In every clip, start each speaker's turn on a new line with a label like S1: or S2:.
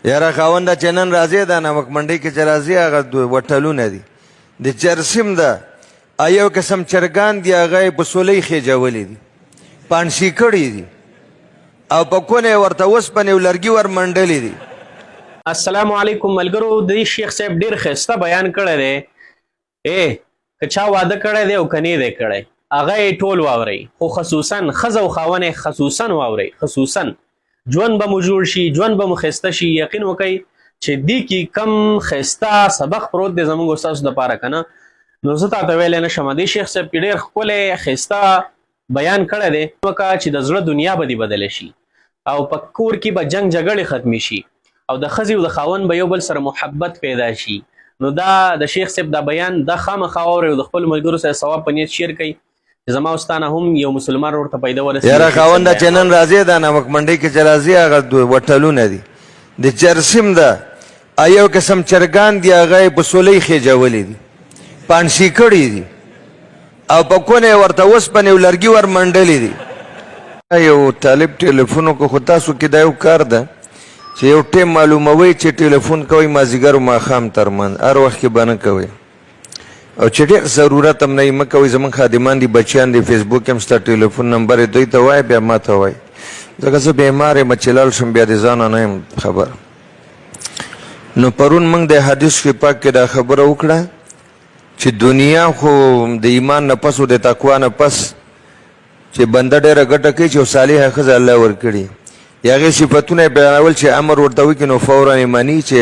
S1: یاره خاونده چې نن راځي دا نمک منډۍ کې چې راځي هغه وټلونه دي د چرسیم ده یو قسم چرګان دي هغه یې په سولۍ خېجولي دي پانسي کړي دي او په کونه یې ورته اوسپنې او لرګي ور منډلي دي.
S2: السلام علیکم ملګرو. د شیخ صاحب ډیر ښایسته بیان کړی دی. که چا واده کړی دی او که نه دی کړی هغه یې ټول واورئ، خو خصوصا ښځه او خاوند یې خصوصا واورئ. خصوصا ژوند به مو جوړ شي، ژوند به مو ښایسته شي. یقین وکئ چې دې کې کم ښایسته سبق پروت دی زموږ ستاسو دپاره که نه نو زه تاته ویلی نه شم. دې شیخ صاحب کې ډېر ښکلی ښایسته بیان کړی دی وکړه چې د زړه دنیا به دې بدله شي او په کور کې به جنګ جګړې ختمې شي او د ښځې او د خاوند به یو بل سره محبت پیدا شي. نو دا د شیخ صاحب دا بیان دا خامخا واورئ او د خپلو ملګرو سره ثواب په نیت شیر کړئ چې زما او ستا نه هم یو مسلمان ورته پیدا ورسېږي.
S1: یاره خاونده چې نن راځي دا نمک منډۍ کې چې راځي هغه وټلونه دي د چرسیم ده یو قسم چرګان دي هغه یې په سولۍ خېجولي دي پانسي کړي دي او په کونه یې ورته اوسپنې او لرګي ور منډلي دي. یو طالب ټلیفون وکړو خو تاسو کې دا یو کار ده چې یو ټیم معلوموئ چې ټلیفون کوئ مازدیګر او ماښام ترمنځ هر وخت کې به نه کوئ او چې ډېر ضرورت هم نه یې مه کوئ. زموږ خادمان دي بچیان دي فیسبوک کې هم ستا ټلیفون نمبر یې دوی ته وایه بیا ما ته وایي ځکه زه بیمار یم چې لاړ شم بیا د ځانه نه یم خبر. نو پرون موږ د حدیث کې پاک کې دا خبره وکړه چې دنیا خو د ایمان نه پس او د تقوا نه پس چې بنده ډېره ګټه کوي چې یو صالحه ښځه الله ورکړي د هغې صفتونه یې بیانول چې امر ورته وکړي نو فورا یې مني چې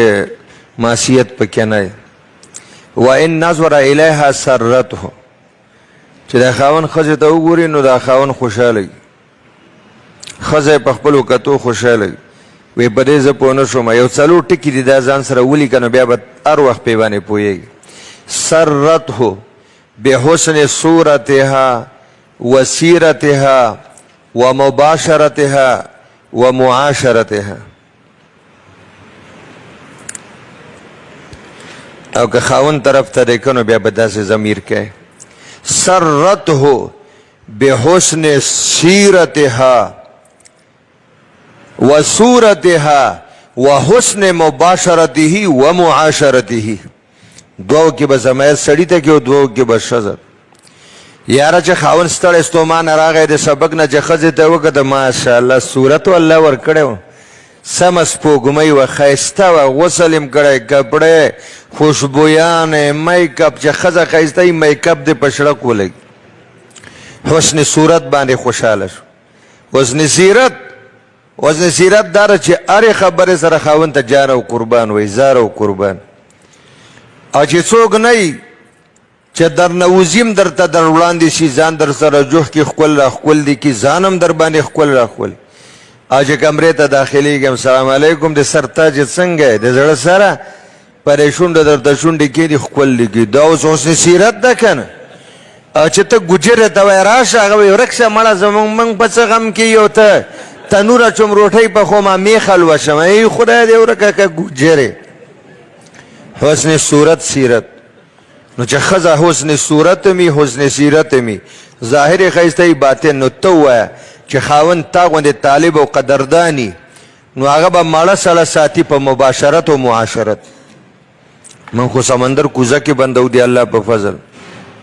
S1: معصیت پکې نه وان نظر الیها سرته چې دا خاوند ښځې ته وګوري نو دا خاوند خوشحاله وي، ښځه یې په خپلو کتو خوشحاله وي. وی په دې زه پوه نه شوم یو څلور ټکي دي دا ځان سره ولیکه نو بیا به هر وخت پې باندې پوهېږي. سرته بحسن صورتها وسیرتها ومباشرتها ومعاشرتها. او که خاون طرف ته دی که نو بیا به داسې ضمیر کوي سرته بحسن سیرتها وصورتها وحسن مباشرته ومعاشرته. دوو کې به زمایل سړي ته کې او دوو کې به ښځه. یاره چې خاون ستړی ستومانه راغی د سبق نه چې ښځې ته وکړه د ماشاءالله صورت الله ورکړی و، سمه سپوږمۍ وه، ښایسته وه، غسل یې کړی، کپړی خوشبویانې میک اپ چې ښځه ښایسته وي میک اپ دې په شړک ولګي حسن صورت باندې خوشحاله شو. حسن سیرت دا ده چې هرې خبرې سره خاوند ته جار او قربان وایي زار او قربان او چې څوک نه وي چې در نوزیم درته در وړاندې شي ځان در سره جوح کې ښکل را ښکل دي کې ځان هم در باندې ښکل را ښکل او چې کمرې ته داخلېږم سلام علیکم د سر تاج څنګه د زړه سره پرې شونډه درته شونډې کېدي ښکل لیکي دا اوس حسن سیرت ده که نه. او چې ته ګوجرې ته وایې راشه هغه وایي ورک شه مړه زموږ موږ په څه غم کې یو ته تنور اچوم روټۍ پخوم میخ حلوه شم ای خدای دې ورکه که ګوجرې. حسن صورت سیرت نو چې ښځه حسن صورت می حسن سیرت می ظاهر یې ښایسته وي باطن نو ته ووایه چې خاوند تا غوندې طالب او قدرداني نو هغه به ماړه سړه ساتي په مباشرت او معاشرت. من خو سمندر کوزه کې بندو دی الله په فضل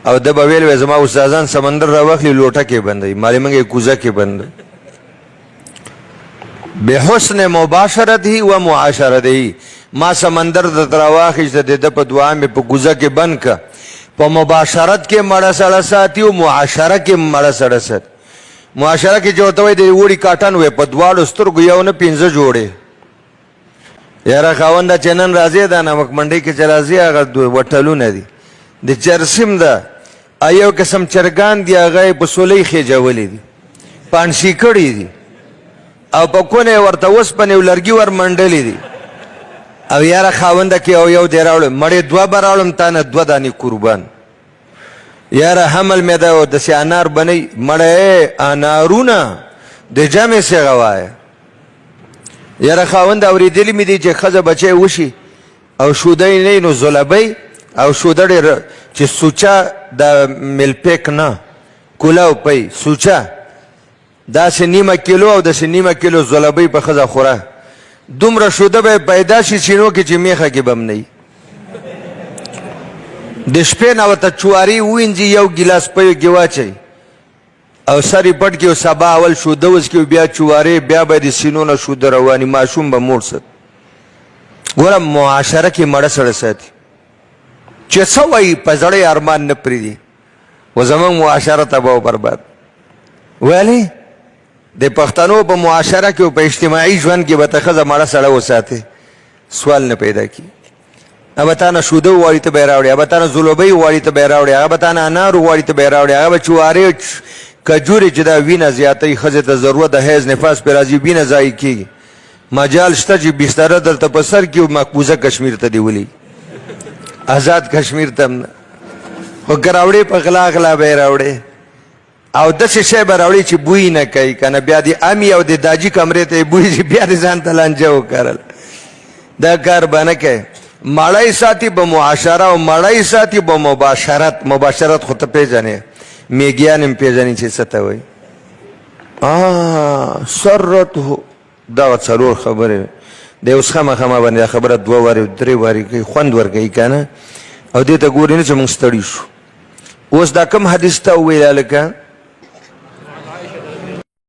S1: او ده به ویل وی زما استادان سمندر راواخلي لوټه کې بندوي مالې موږ یې کوزه کې بندوي. بحسن مباشرته و معاشرته ما سمندر درته راواخیسته د ده په دعا مې په کوزه کې بند که په مباشرت کې مړه سړه ساتي او معاشره کې مړه سړه ساتي. معاشره کې چې ورته وایي د وړي کاټن وی په دواړو سترګو یو نه پنځه جوړې. یاره خاونده چې نن راځي دا نمک منډۍ کې چې راځي هغه وټلونه دي د چرسیم ده یو قسم چرګان دي هغه یې په سولۍ خېجولي دي پانسي کړي دي او په کونه یې ورته اوسپنې او لرګي ور منډلي دي. او یاره خاونده کې او یو دی راوړم مړې دوه به راوړم تا نه دوه دانې قربان. یاره حمل مې ده او داسې انار بنئ مړی انارونه د جمع صیغه وایه. یاره خاونده اورېدلي مې دي چې ښځه بچی وشي او شودی نه نو زلبۍ او شوده ډېر چې سوچه د ملپیک نه کلاو پی سوچه داسې نیمه کیلو او داسې نیمه کیلو زلبۍ په ښځه خوره دومره شوده به پیدا شي چینو کې چې میخه کې بم نه د شپې نه ورته چواري وینځي یو ګیلاس په کې واچوي او سر یې پټ کړي او سبا اول شوده وڅکي بیا چوارې بیا به د سینو نه شوده رواني ماشوم به موړ سات ګوره معاشره کې مړه سړی ساتي چې څه وایي په زړی ارمان نه پرېږدي و زموږ معاشره تباه و برباد ولې د پښتنو په معاشره کې او په اجتماعي ژوند کې به ته ښځه مړه سړی وساتې سوال نه پیدا کړي هغه تا نه شوده وغواړي ته به یې راوړي هغه تا نه ځلوبۍ وغواړي ته به یې راوړي هغه به تا نه انار وغواړي ته به یې راوړي هغه به چوارې کجورې چې دا وینه زیاتوي ښځې ته ضرورت د حیض نفاس پرې راځي وینه ضایع کېږي مجال شته چې بستره درته په سر کړي او مقبوضه کشمیر ته دې ولي آزاد کشمیر ته هم نه خو که راوړې په غلا غلا به یې راوړې او داسې شی به راوړې چې بوی نه کوي که نه بیا د امي او د داجي کمرې ته یې بوی چې بیا دې ځان ته لانجه وکرل دا کار به نه کوي مړی ساتي به معاشره او مړی ساتي به مباشرت خو ته پېژنې میږیان هم پېژنې چې څه ته وایي سرته دا څلور خبرې د اوس خامخما باندې دا خبره 2 وارې 3 وارې کوي خوند ورکوي که نه او دې ته ګورې نه چې موږ ستړي شو اوس دا کوم حدیث ته وویل هلکه